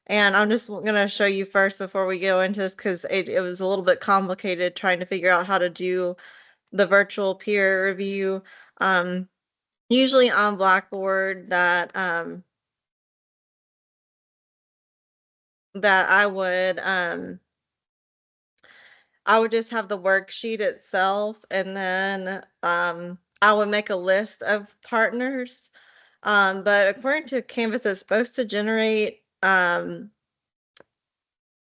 And I'm just going to show you first before we go into this because it was a little bit complicated trying to figure out how to do the virtual peer review. Usually on Blackboard that I would just have the worksheet itself, and then I would make a list of partners. But according to Canvas, it's supposed to generate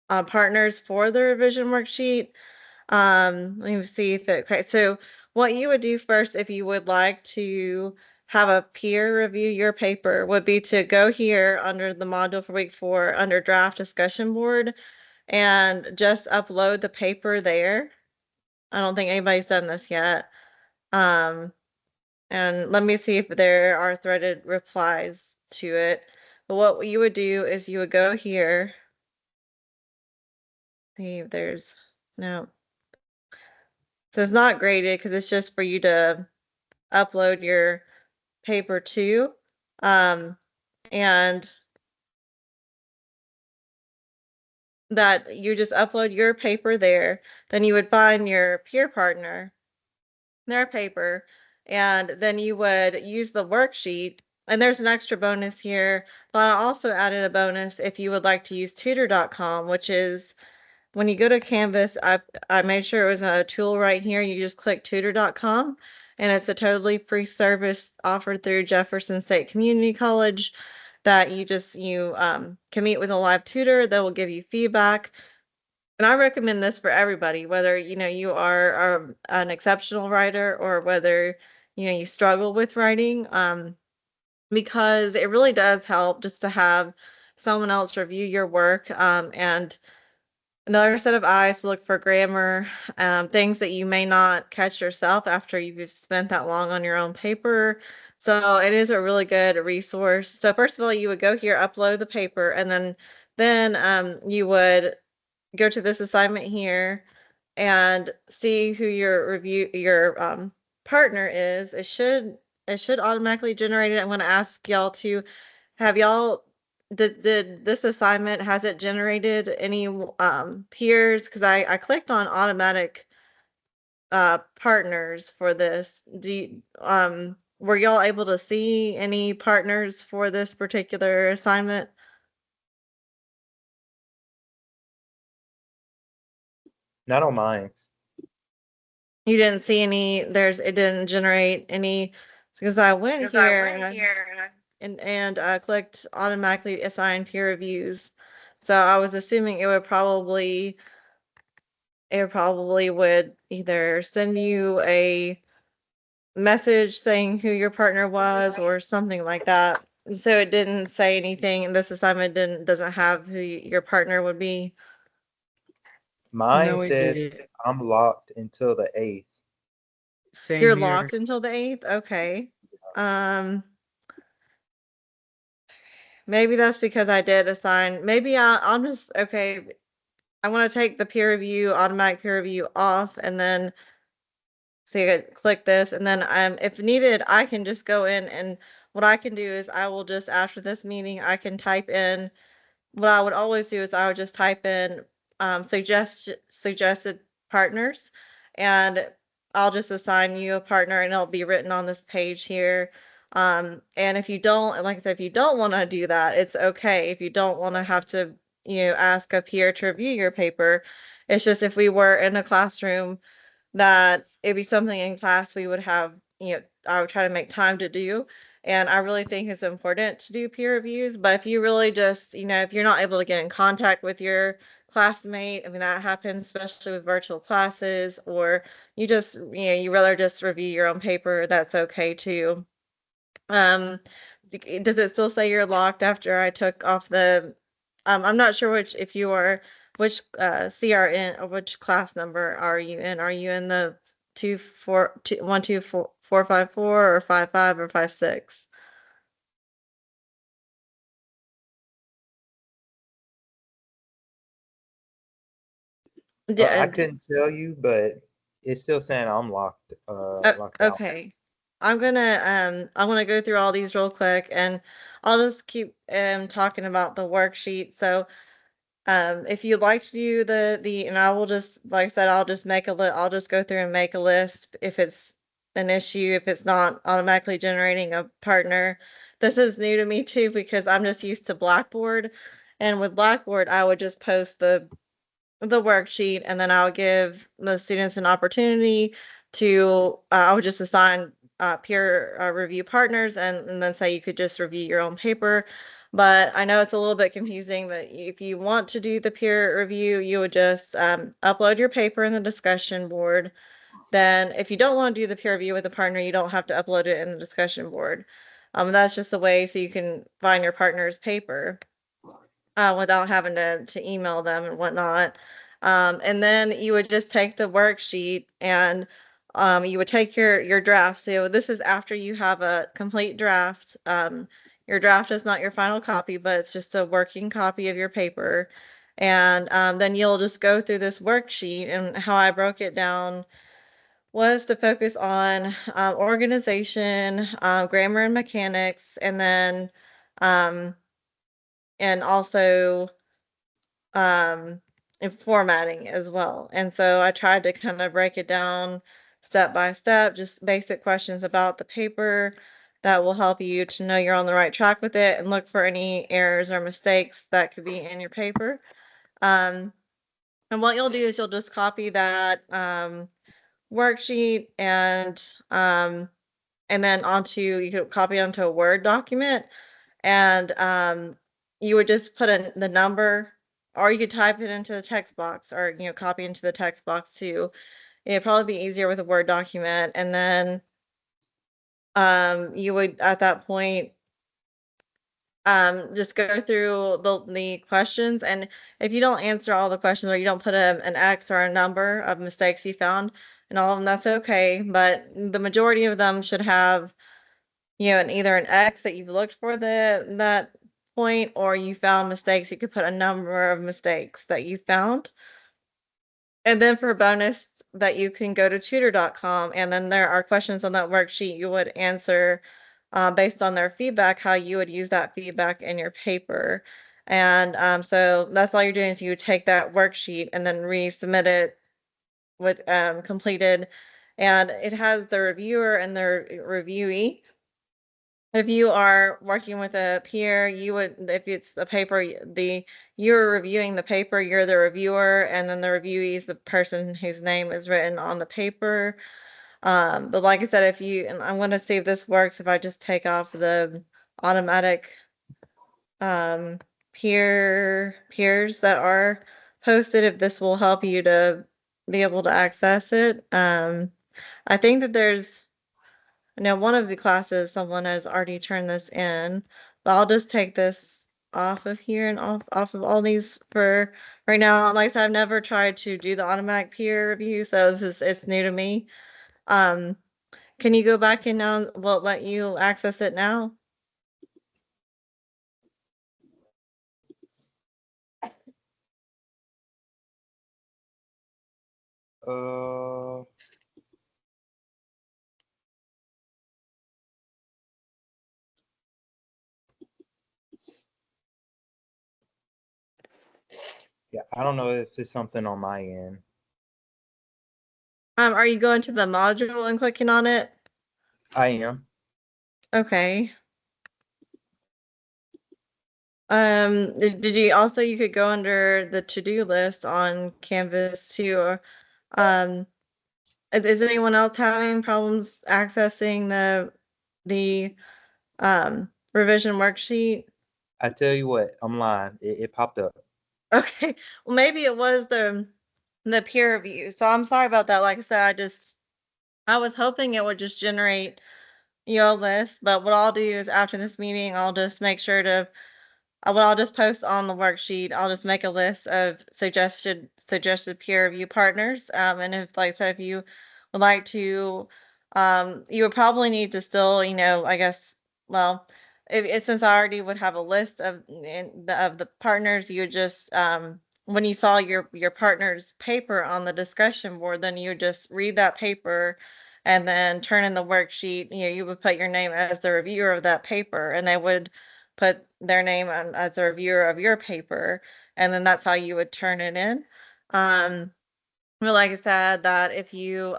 partners for the revision worksheet. Let me see if it, okay. So what you would do first, if you would like to have a peer review your paper, would be to go here under the module for week 4 under draft discussion board and just upload the paper there. I don't think anybody's done this yet. And let me see if there are threaded replies to it. But what you would do is you would go here. See if there's no. So it's not graded because it's just for you to upload your paper to. And that you just upload your paper there. Then you would find your peer partner, their paper, and then you would use the worksheet. And there's an extra bonus here, but I also added a bonus if you would like to use tutor.com, which is when you go to Canvas, I made sure it was a tool right here. You just click tutor.com, and it's a totally free service offered through Jefferson State Community College that you can meet with a live tutor that will give you feedback. And I recommend this for everybody, whether you are an exceptional writer or whether you struggle with writing, because it really does help just to have someone else review your work, and another set of eyes to look for grammar, things that you may not catch yourself after you've spent that long on your own paper. So it is a really good resource. So first of all, you would go here, upload the paper, and then you would go to this assignment here and see who your partner is. It should automatically generate it. I'm going to ask y'all to have y'all did this assignment, has it generated any peers? Because I clicked on automatic partners for this. Were y'all able to see any partners for this particular assignment? Not on mine. You didn't see any, it didn't generate any, because I went here and clicked automatically assign peer reviews. So I was assuming it probably would either send you a message saying who your partner was or something like that. So it didn't say anything. This assignment doesn't have who your partner would be. Mine No, it says didn't. I'm locked until the 8th. Same You're here. locked until the 8th? Okay. Um, maybe that's because I did assign. Maybe I'll just, okay. I want to take the peer review, automatic peer review off, and then see, I click this, and then if needed, I can just go in, and what I can do is I will just, after this meeting, I can type in, what I would always do is I would just type in suggested partners, and I'll just assign you a partner, and it'll be written on this page here. And if you don't, like I said, if you don't want to do that, it's okay. If you don't want to have to, ask a peer to review your paper, it's just if we were in a classroom that it'd be something in class we would have, I would try to make time to do. And I really think it's important to do peer reviews. But if you really just, if you're not able to get in contact with your classmate, I mean, that happens, especially with virtual classes, or you just, you rather just review your own paper, that's okay too. Um, does it still say you're locked after I took off I'm not sure which CRN or which class number are you in? Are you in the 124 or 55 or 56? I Yeah, couldn't tell you, but it's still saying I'm locked, locked out. okay. I'm gonna go through all these real quick, and I'll just keep talking about the worksheet. So if you'd like to do and I will just, like I said, I'll just I'll just go through and make a list if it's an issue, if it's not automatically generating a partner. This is new to me too, because I'm just used to Blackboard. And with Blackboard, I would just post the worksheet, and then I would give the students an opportunity to, I would just assign peer review partners, and then say you could just review your own paper. But I know it's a little bit confusing, but if you want to do the peer review, you would just upload your paper in the discussion board. Then if you don't want to do the peer review with a partner, you don't have to upload it in the discussion board. That's just a way so you can find your partner's paper without having to email them and whatnot. And then you would just take the worksheet, and you would take your draft. So this is after you have a complete draft. Your draft is not your final copy, but it's just a working copy of your paper. And then you'll just go through this worksheet, and how I broke it down was to focus on organization, grammar and mechanics, um, and also and formatting as well. And so I tried to kind of break it down step by step, just basic questions about the paper that will help you to know you're on the right track with it, and look for any errors or mistakes that could be in your paper. Um, and what you'll do is you'll just copy that worksheet, and then you could copy onto a Word document, and you would just put in the number, or you could type it into the text box, or copy into the text box too. It'd probably be easier with a Word document. And then you would, at that point, just go through the questions, and if you don't answer all the questions, or you don't put an X or a number of mistakes you found and all of them, that's okay. But the majority of them should have either an X that you've looked for that point, or you found mistakes. You could put a number of mistakes that you found. And then for bonus, that you can go to tutor.com, and then there are questions on that worksheet you would answer based on their feedback, how you would use that feedback in your paper. And so that's all you're doing, is you take that worksheet and then resubmit it with completed, and it has the reviewer and the reviewee. If you are working with a peer, if it's a paper, you're reviewing the paper, you're the reviewer, and then the reviewee is the person whose name is written on the paper. But like I said, and I'm gonna see if this works, if I just take off the automatic um, peers that are posted, if this will help you to be able to access it. I think that now, one of the classes, someone has already turned this in, but I'll just take this off of here, and off of all these for right now. Like I said, I've never tried to do the automatic peer review, so it's new to me. Um, can you go back and now will it let you access it now? Uh, yeah, I don't know if it's something on my end. Are you going to the module and clicking on it? I am. Okay. Did you also, you could go under the to-do list on Canvas too, or is anyone else having problems accessing the revision worksheet? I tell you what, I'm lying. It popped up. Okay, well, maybe it was the peer review. So I'm sorry about that. Like I said, I was hoping it would just generate your list, but what I'll do is, after this meeting, I'll just make sure to well, I'll just post on the worksheet. I'll just make a list of suggested peer review partners. And if, like I said, if you would like to, you would probably need to still, I guess, well, since I already would have a list of the partners, you would just when you saw your partner's paper on the discussion board, then you would just read that paper, and then turn in the worksheet. You would put your name as the reviewer of that paper, and they would put their name as the reviewer of your paper, and then that's how you would turn it in. But like I said, that if you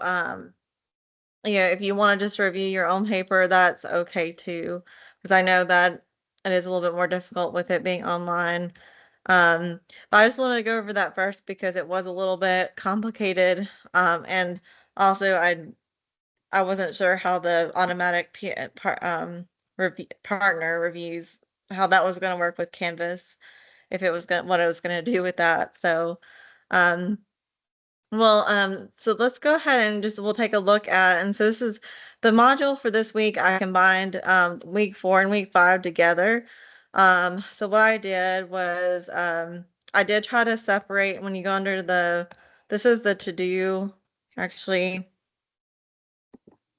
if you want to just review your own paper, that's okay too, because I know that it is a little bit more difficult with it being online. But I just wanted to go over that first because it was a little bit complicated. And also I wasn't sure how the automatic partner reviews, how that was going to work with Canvas, if it was going what I was going to do with that. So, um, so let's go ahead and we'll take a look at, and so this is the module for this week. I combined week 4 and week 5 together. So what I did was I did try to separate when you go under this is the to do, actually.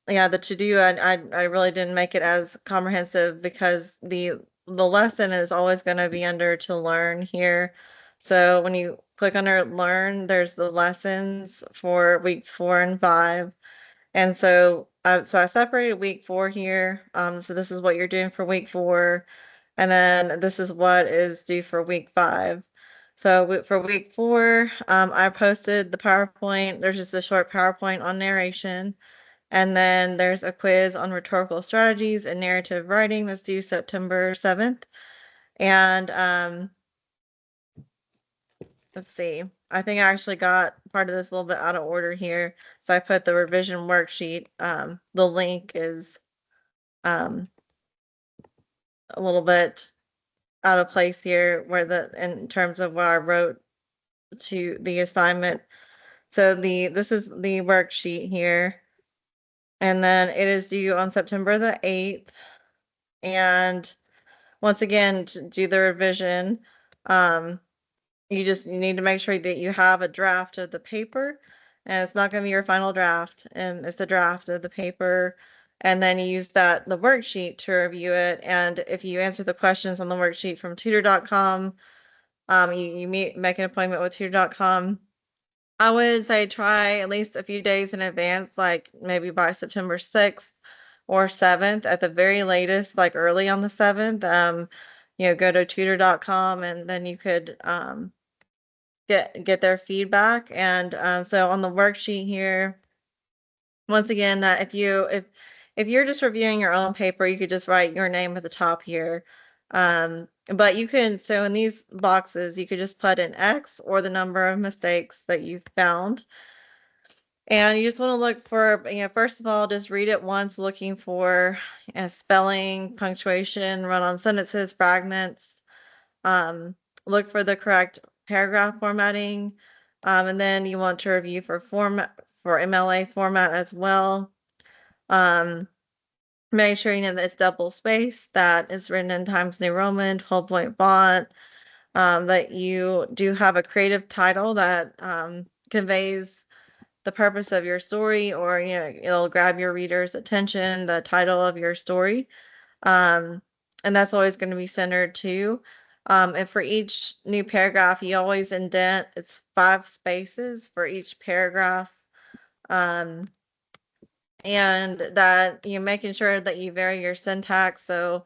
Yeah, the to do, I really didn't make it as comprehensive because the lesson is always going to be under to learn here. So when you click under learn, there's the lessons for weeks 4 and 5. And so I separated week 4 here. So this is what you're doing for week 4, and then this is what is due for week 5. So for week 4, I posted the PowerPoint. There's just a short PowerPoint on narration. And then there's a quiz on rhetorical strategies and narrative writing that's due September 7th. And let's see, I think I actually got part of this a little bit out of order here. So I put the revision worksheet. The link is a little bit out of place here where in terms of what I wrote to the assignment. So this is the worksheet here. And then it is due on September the 8th. And once again, to do the revision, you need to make sure that you have a draft of the paper, and it's not going to be your final draft, and it's the draft of the paper. And then you use the worksheet to review it. And if you answer the questions on the worksheet from tutor.com, you make an appointment with tutor.com. I would say try at least a few days in advance, like maybe by September 6th or 7th at the very latest, like early on the 7th. Go to tutor.com, and then you could get their feedback. And so on the worksheet here, once again, that if you're just reviewing your own paper, you could just write your name at the top here. But you can, so in these boxes, you could just put an X or the number of mistakes that you've found. And you just want to look for, first of all, just read it once, looking for spelling, punctuation, run-on sentences, fragments. Look for the correct paragraph formatting. And then you want to review for MLA format as well. Make sure you know that it's double spaced, that is written in Times New Roman, 12-point font, that you do have a creative title that conveys the purpose of your story, or it'll grab your reader's attention, the title of your story. And that's always going to be centered too. And for each new paragraph, you always indent, it's 5 spaces for each paragraph. And that you're making sure that you vary your syntax. So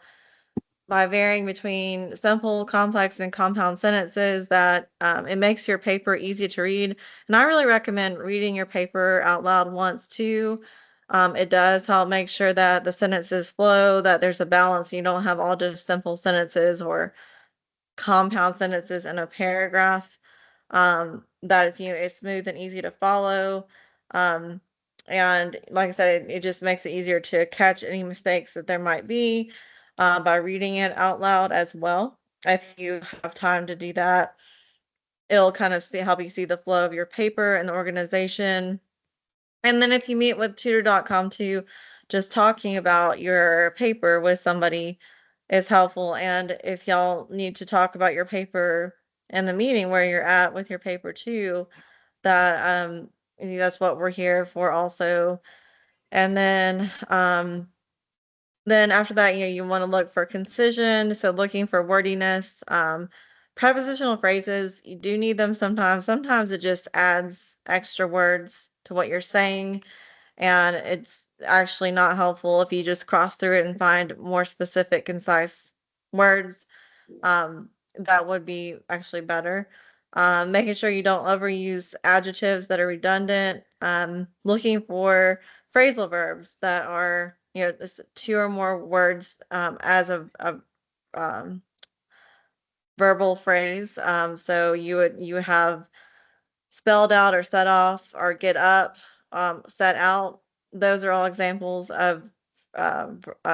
by varying between simple, complex, and compound sentences, that it makes your paper easy to read. And I really recommend reading your paper out loud once too. It does help make sure that the sentences flow, that there's a balance. You don't have all just simple sentences or compound sentences in a paragraph. That is, it's smooth and easy to follow. And like I said, it just makes it easier to catch any mistakes that there might be by reading it out loud as well. If you have time to do that, it'll kind of help you see the flow of your paper and the organization. And then if you meet with tutor.com too, just talking about your paper with somebody is helpful. And if y'all need to talk about your paper in the meeting where you're at with your paper too, that that's what we're here for also. And then after that, you want to look for concision, so looking for wordiness. Prepositional phrases, you do need them sometimes. Sometimes it just adds extra words to what you're saying. and it's actually not helpful if you just cross through it and find more specific, concise words. That would be actually better. Making sure you don't overuse adjectives that are redundant. Looking for phrasal verbs that are, two or more words as a um, verbal phrase. So you would have spelled out or set off or get up, set out. Those are all examples of phrasal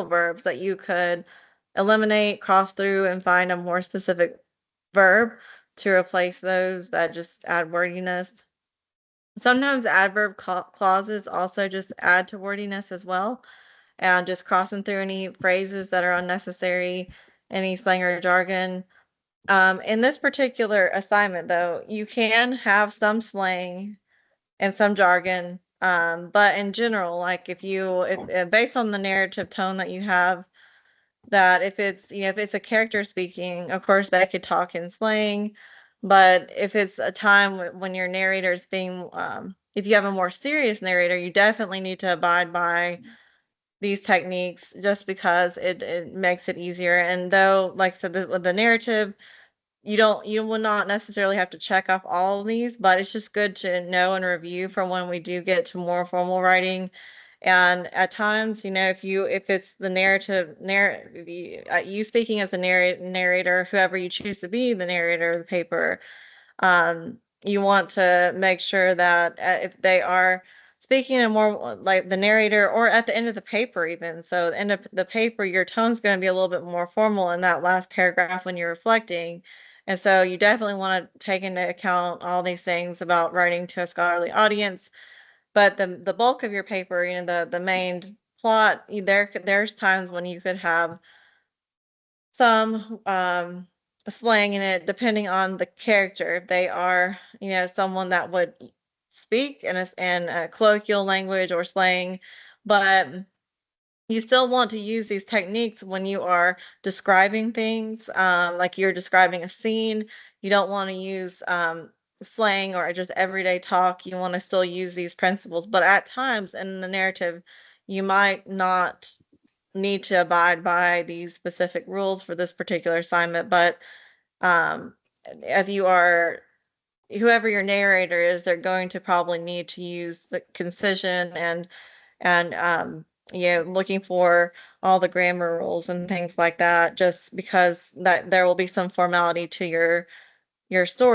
verbs that you could eliminate, cross through, and find a more specific verb to replace those that just add wordiness. Sometimes adverb clauses also just add to wordiness as well, and just crossing through any phrases that are unnecessary, any slang or jargon. In this particular assignment, though, you can have some slang and some jargon, but in general, like if based on the narrative tone that you have, that if it's, if it's a character speaking, of course they could talk in slang, but if it's a time when your narrator is being, if you have a more serious narrator, you definitely need to abide by these techniques just because it makes it easier. And though, like I said, with the narrative, you will not necessarily have to check off all of these, but it's just good to know and review for when we do get to more formal writing. And at times, if it's the you speaking as a narrator, whoever you choose to be the narrator of the paper, you want to make sure that if they are speaking in more like the narrator, or at the end of the paper even, so the end of the paper, your tone's going to be a little bit more formal in that last paragraph when you're reflecting. And so you definitely want to take into account all these things about writing to a scholarly audience. But the bulk of your paper, the main plot, there's times when you could have some slang in it depending on the character. If they are, someone that would speak in a colloquial language or slang, but you still want to use these techniques when you are describing things, like you're describing a scene. You don't want to use slang or just everyday talk. You want to still use these principles, but at times in the narrative, you might not need to abide by these specific rules for this particular assignment. But um, as you are, whoever your narrator is, they're going to probably need to use the concision and looking for all the grammar rules and things like that, just because that there will be some formality to your story.